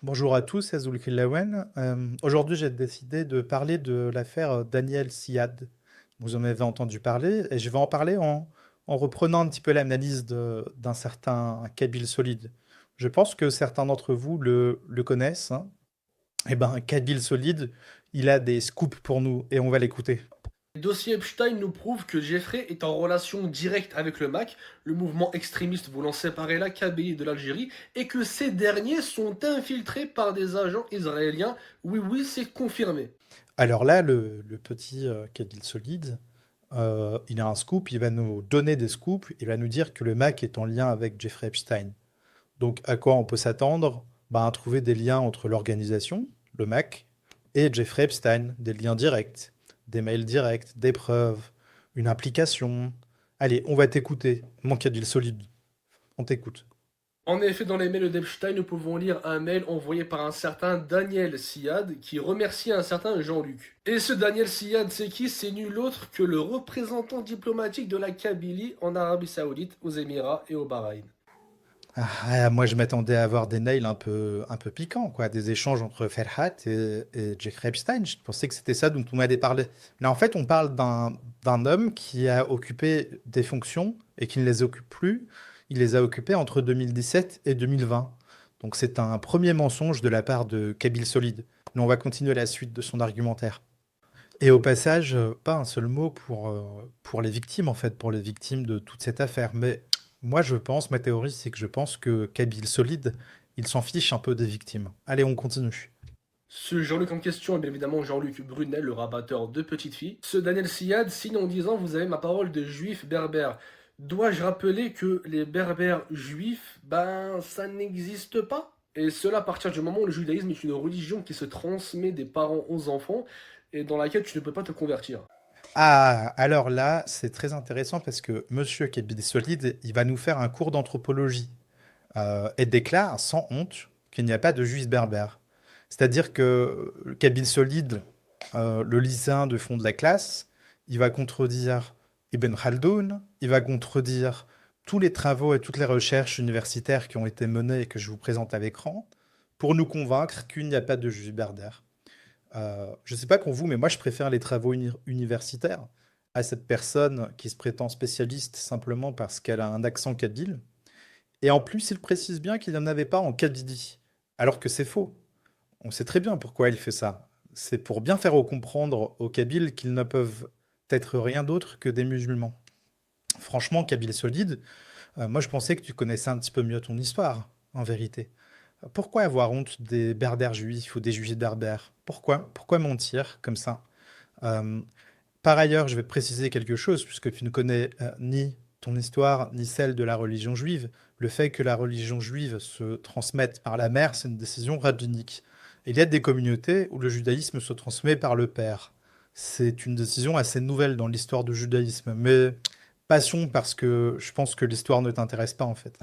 Bonjour à tous, c'est Azul Kilawen. Aujourd'hui, j'ai décidé de parler de l'affaire Daniel Siad. Vous en avez entendu parler, et je vais en parler en reprenant un petit peu l'analyse d'un certain Kabil Solide. Je pense que certains d'entre vous le connaissent, hein. Eh ben, Kabil Solide, il a des scoops pour nous, et on va l'écouter. Le dossier Epstein nous prouve que Jeffrey est en relation directe avec le MAC, le mouvement extrémiste voulant séparer la Kabylie de l'Algérie, et que ces derniers sont infiltrés par des agents israéliens. Oui, oui, c'est confirmé. Alors là, le petit Kabil Solide, il a un scoop, il va nous donner des scoops, il va nous dire que le Mac est en lien avec Jeffrey Epstein. Donc, à quoi on peut s'attendre? Bah, à trouver des liens entre l'organisation, le MAC, et Jeffrey Epstein, des liens directs, des mails directs, des preuves, une implication. Allez, on va t'écouter, mon caddie solide. On t'écoute. En effet, dans les mails d'Epstein, nous pouvons lire un mail envoyé par un certain Daniel Siad qui remercie un certain Jean-Luc. Et ce Daniel Siad, c'est qui? C'est nul autre que le représentant diplomatique de la Kabylie en Arabie Saoudite, aux Émirats et au Bahreïn. Moi, je m'attendais à avoir des mails un peu piquants, quoi, des échanges entre Ferhat et Jeffrey Epstein. Je pensais que c'était ça dont on m'avait parlé. Mais en fait, on parle d'un homme qui a occupé des fonctions et qui ne les occupe plus. Il les a occupées entre 2017 et 2020. Donc c'est un premier mensonge de la part de Kabil Solide. Mais on va continuer la suite de son argumentaire. Et au passage, pas un seul mot pour les victimes, en fait, pour les victimes de toute cette affaire. Mais moi, je pense, ma théorie, c'est que je pense que Kabil Solide, il s'en fiche un peu des victimes. Allez, on continue. Ce Jean-Luc en question est bien évidemment Jean-Luc Brunel, le rabatteur de petites filles. Ce Daniel Siad signe en disant: vous avez ma parole de juif berbère. Dois-je rappeler que les berbères juifs, ben ça n'existe pas? Et cela à partir du moment où le judaïsme est une religion qui se transmet des parents aux enfants et dans laquelle tu ne peux pas te convertir. Ah, alors là, c'est très intéressant parce que Monsieur Kabil Solide, il va nous faire un cours d'anthropologie et déclare sans honte qu'il n'y a pas de juifs berbères. C'est-à-dire que Kabil Solide, le lycéen de fond de la classe, il va contredire Ibn Khaldoun, il va contredire tous les travaux et toutes les recherches universitaires qui ont été menées et que je vous présente à l'écran pour nous convaincre qu'il n'y a pas de juifs berbères. Je ne sais pas pour vous, mais moi je préfère les travaux universitaires à cette personne qui se prétend spécialiste simplement parce qu'elle a un accent kabyle. Et en plus, il précise bien qu'il n'y en avait pas en Kabylie, alors que c'est faux. On sait très bien pourquoi il fait ça. C'est pour bien faire comprendre aux Kabyles qu'ils ne peuvent être rien d'autre que des musulmans. Franchement, Kabyle solide, moi je pensais que tu connaissais un petit peu mieux ton histoire, en vérité. Pourquoi avoir honte des berbères juifs ou des juifs berbères? Pourquoi? Pourquoi mentir comme ça? Euh, Par ailleurs, je vais te préciser quelque chose, puisque tu ne connais ni ton histoire, ni celle de la religion juive. Le fait que la religion juive se transmette par la mère, c'est une décision rabbinique. Il y a des communautés où le judaïsme se transmet par le père. C'est une décision assez nouvelle dans l'histoire du judaïsme. Mais passons parce que je pense que l'histoire ne t'intéresse pas en fait.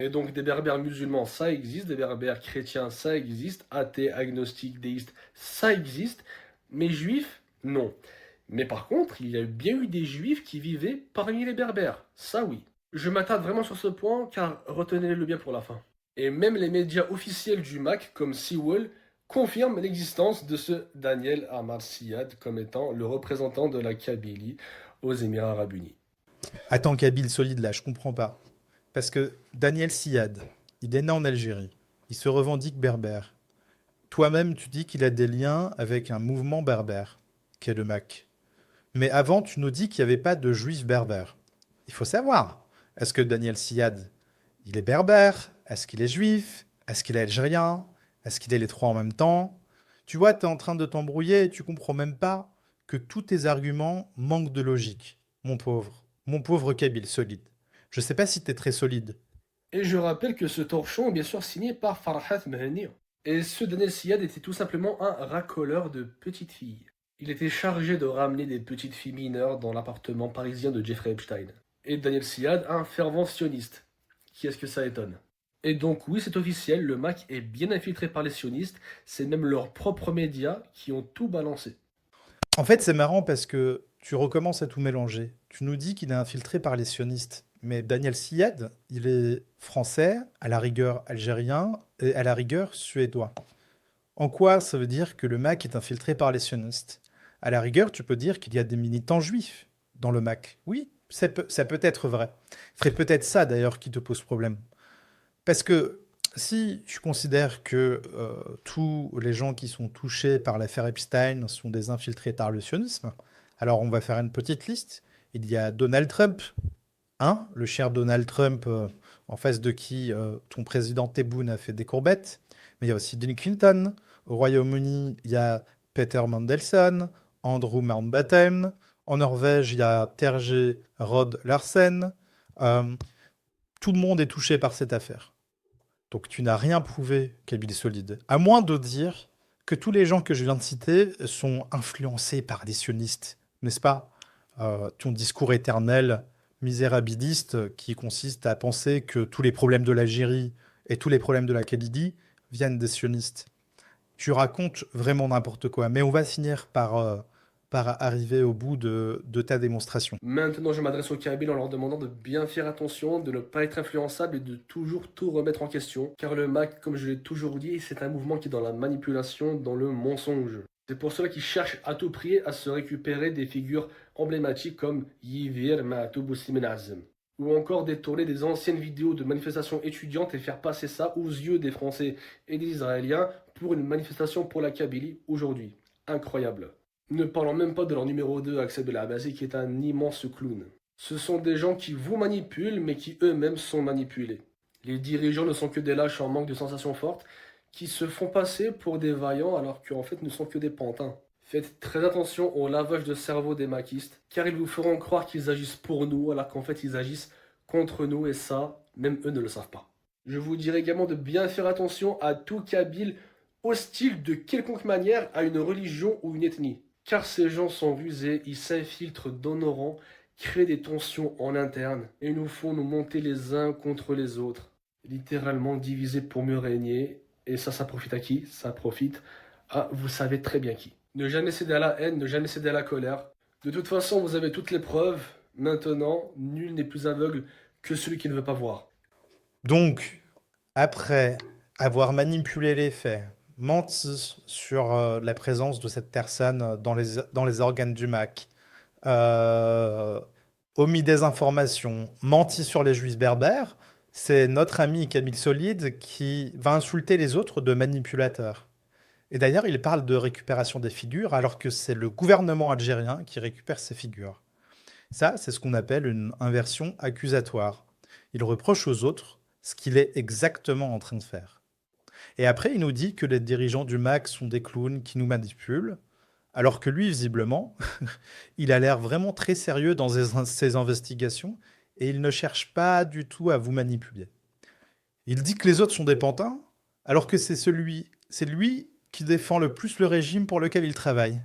Et donc des berbères musulmans, ça existe, des berbères chrétiens, ça existe, athées, agnostiques, déistes, ça existe, mais juifs, non. Mais par contre, il y a bien eu des juifs qui vivaient parmi les berbères, ça oui. Je m'attarde vraiment sur ce point car retenez-le bien pour la fin. Et même les médias officiels du MAC, comme Seawall, confirment l'existence de ce Daniel Amar Siad comme étant le représentant de la Kabylie aux Émirats Arabes Unis. Attends, Kabyle solide là, je comprends pas. Parce que Daniel Siad, il est né en Algérie. Il se revendique berbère. Toi-même, tu dis qu'il a des liens avec un mouvement berbère, qui est le MAC. Mais avant, tu nous dis qu'il n'y avait pas de juifs berbères. Il faut savoir, est-ce que Daniel Siad, il est berbère? Est-ce qu'il est juif? Est-ce qu'il est algérien? Est-ce qu'il est les trois en même temps? Tu vois, tu es en train de t'embrouiller et tu comprends même pas que tous tes arguments manquent de logique, mon pauvre Kabyle solide. Je sais pas si tu es très solide. Et je rappelle que ce torchon est bien sûr signé par Farhat Mehani. Et ce Daniel Siad était tout simplement un racoleur de petites filles. Il était chargé de ramener des petites filles mineures dans l'appartement parisien de Jeffrey Epstein. Et Daniel Siad, un fervent sioniste. Qui est-ce que ça étonne? Et donc oui, c'est officiel, le MAC est bien infiltré par les sionistes, c'est même leurs propres médias qui ont tout balancé. En fait, c'est marrant parce que tu recommences à tout mélanger. Tu nous dis qu'il est infiltré par les sionistes. mais Daniel Syed, il est français, à la rigueur algérien et à la rigueur suédois. En quoi ça veut dire que le MAC est infiltré par les sionistes? À la rigueur, tu peux dire qu'il y a des militants juifs dans le MAC. Oui, ça peut être vrai. C'est peut-être ça d'ailleurs qui te pose problème. Parce que si tu considères que tous les gens qui sont touchés par l'affaire Epstein sont des infiltrés par le sionisme, alors on va faire une petite liste. Il y a Donald Trump, hein, le cher Donald Trump, en face de qui ton président Tebboune a fait des courbettes. Mais il y a aussi Bill Clinton. Au Royaume-Uni, il y a Peter Mandelson, Andrew Mountbatten. En Norvège, il y a Terje Rod Larsen. Euh, Tout le monde est touché par cette affaire. Donc tu n'as rien prouvé, Kabyle Solide. À moins de dire que tous les gens que je viens de citer sont influencés par des sionistes, n'est-ce pas? Ton discours éternel misérabiliste qui consiste à penser que tous les problèmes de l'Algérie et tous les problèmes de la Kabylie viennent des sionistes. Tu racontes vraiment n'importe quoi, mais on va finir par arriver au bout de ta démonstration. Maintenant, je m'adresse aux Kabyles en leur demandant de bien faire attention, de ne pas être influençable et de toujours tout remettre en question. Car le MAC, comme je l'ai toujours dit, c'est un mouvement qui est dans la manipulation, dans le mensonge. C'est pour cela qu'ils cherchent à tout prix à se récupérer des figures emblématiques comme Yivir Ma'atoub Boussim Azem. Ou encore détourner des anciennes vidéos de manifestations étudiantes et faire passer ça aux yeux des Français et des Israéliens pour une manifestation pour la Kabylie aujourd'hui. Incroyable. Ne parlons même pas de leur numéro 2, Axel Belabasi, qui est un immense clown. Ce sont des gens qui vous manipulent, mais qui eux-mêmes sont manipulés. Les dirigeants ne sont que des lâches en manque de sensations fortes, qui se font passer pour des vaillants alors qu'en fait ne sont que des pantins. Faites très attention au lavage de cerveau des maquistes, car ils vous feront croire qu'ils agissent pour nous, alors qu'en fait ils agissent contre nous, et ça, même eux ne le savent pas. Je vous dirais également de bien faire attention à tout Kabyle hostile de quelconque manière à une religion ou une ethnie. Car ces gens sont rusés, ils s'infiltrent dans nos rangs, créent des tensions en interne et nous font nous monter les uns contre les autres. Littéralement divisés pour mieux régner. Et ça profite à qui? Ça profite à vous savez très bien qui. Ne jamais céder à la haine, ne jamais céder à la colère. De toute façon, vous avez toutes les preuves. Maintenant, nul n'est plus aveugle que celui qui ne veut pas voir. Donc, après avoir manipulé les faits, menti sur la présence de cette personne dans les organes du MAC, euh, omis des informations, menti sur les juifs berbères, c'est notre ami Camille Solide qui va insulter les autres de manipulateurs. Et d'ailleurs, il parle de récupération des figures alors que c'est le gouvernement algérien qui récupère ces figures. Ça, c'est ce qu'on appelle une inversion accusatoire. Il reproche aux autres ce qu'il est exactement en train de faire. Et après, il nous dit que les dirigeants du MAC sont des clowns qui nous manipulent, alors que lui, visiblement, il a l'air vraiment très sérieux dans ses investigations et il ne cherche pas du tout à vous manipuler. Il dit que les autres sont des pantins, alors que c'est lui qui défend le plus le régime pour lequel il travaille.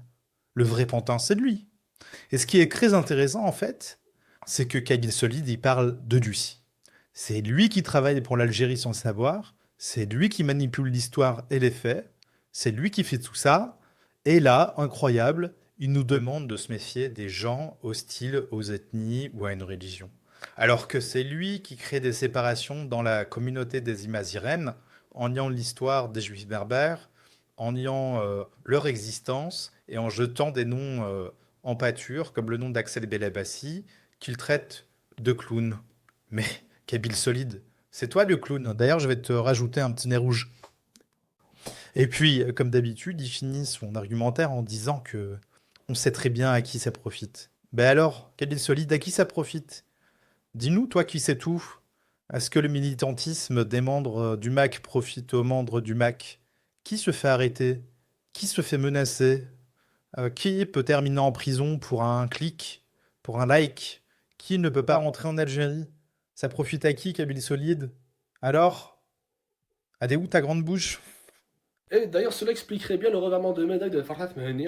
Le vrai pantin, c'est lui. Et ce qui est très intéressant, en fait, c'est que Kabyle Solide, il parle de lui. C'est lui qui travaille pour l'Algérie sans le savoir, c'est lui qui manipule l'histoire et les faits, c'est lui qui fait tout ça, et là, incroyable, il nous demande de se méfier des gens hostiles aux ethnies ou à une religion. Alors que c'est lui qui crée des séparations dans la communauté des Imazirènes, en niant l'histoire des Juifs berbères, en niant leur existence et en jetant des noms en pâture, comme le nom d'Axel Belabassi, qu'il traite de clown. Mais Kabyle Solide, c'est toi le clown. D'ailleurs, je vais te rajouter un petit nez rouge. Et puis, comme d'habitude, il finit son argumentaire en disant que on sait très bien à qui ça profite. Ben alors, Kabyle Solide, à qui ça profite? Dis-nous, toi qui sais tout, est-ce que le militantisme des membres du MAC profite aux membres du MAC? Qui se fait arrêter? Qui se fait menacer? Qui peut terminer en prison pour un clic, pour un like? Qui ne peut pas rentrer en Algérie? Ça profite à qui, Kabyle Solide? Alors, à des où ta grande bouche? Et d'ailleurs, cela expliquerait bien le revirement de médaille de Farhat Mehni,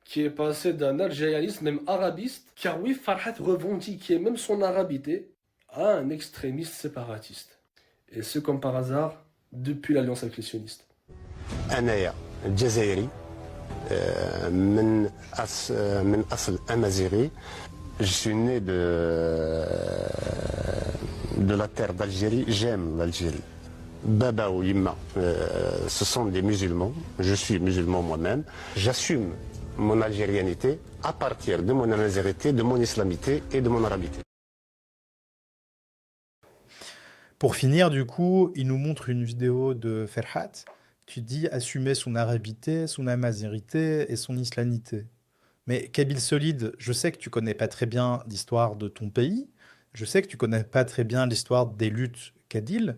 qui est passé d'un algérianisme, même arabiste, car oui, Farhat revendiquait même son arabité, à un extrémiste séparatiste. Et ce, comme par hasard, depuis l'alliance avec les sionistes. أنايا الجزائري من أصل أمازيغي. Je suis né de de la terre d'Algérie, j'aime l'Algérie. Baba ou Yimma, ce sont des musulmans. Je suis musulman moi-même. J'assume mon algérianité à partir de mon azérité, de mon islamité et de mon arabité. Pour finir, du coup, il nous montre une vidéo de Ferhat qui dit assumer son arabité, son amazérité et son islamité. Mais Kabyle Solide, je sais que tu connais pas très bien l'histoire de ton pays, je sais que tu connais pas très bien l'histoire des luttes kabyles,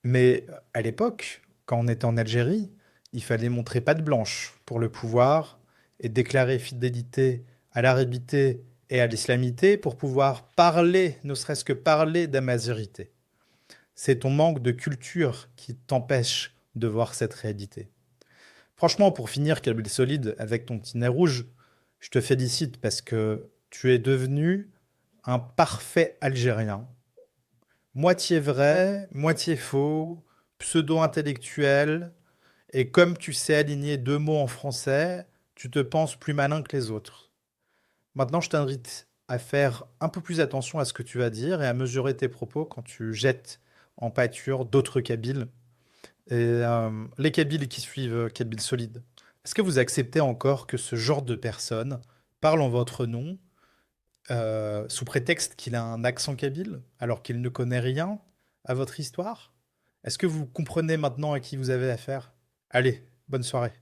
mais à l'époque, quand on était en Algérie, il fallait montrer patte blanche pour le pouvoir et déclarer fidélité à l'arabité et à l'islamité pour pouvoir parler, ne serait-ce que parler d'amazérité. C'est ton manque de culture qui t'empêche de voir cette réalité. Franchement, pour finir, Kabyle Solide, avec ton petit nez rouge, je te félicite parce que tu es devenu un parfait Algérien. Moitié vrai, moitié faux, pseudo-intellectuel, et comme tu sais aligner deux mots en français, tu te penses plus malin que les autres. Maintenant, je t'invite à faire un peu plus attention à ce que tu vas dire et à mesurer tes propos quand tu jettes en pâture d'autres Kabyles. Et les Kabyles qui suivent Kabyle Solide, est-ce que vous acceptez encore que ce genre de personne parle en votre nom sous prétexte qu'il a un accent kabyle alors qu'il ne connaît rien à votre histoire? Est-ce que vous comprenez maintenant à qui vous avez affaire? Allez, bonne soirée.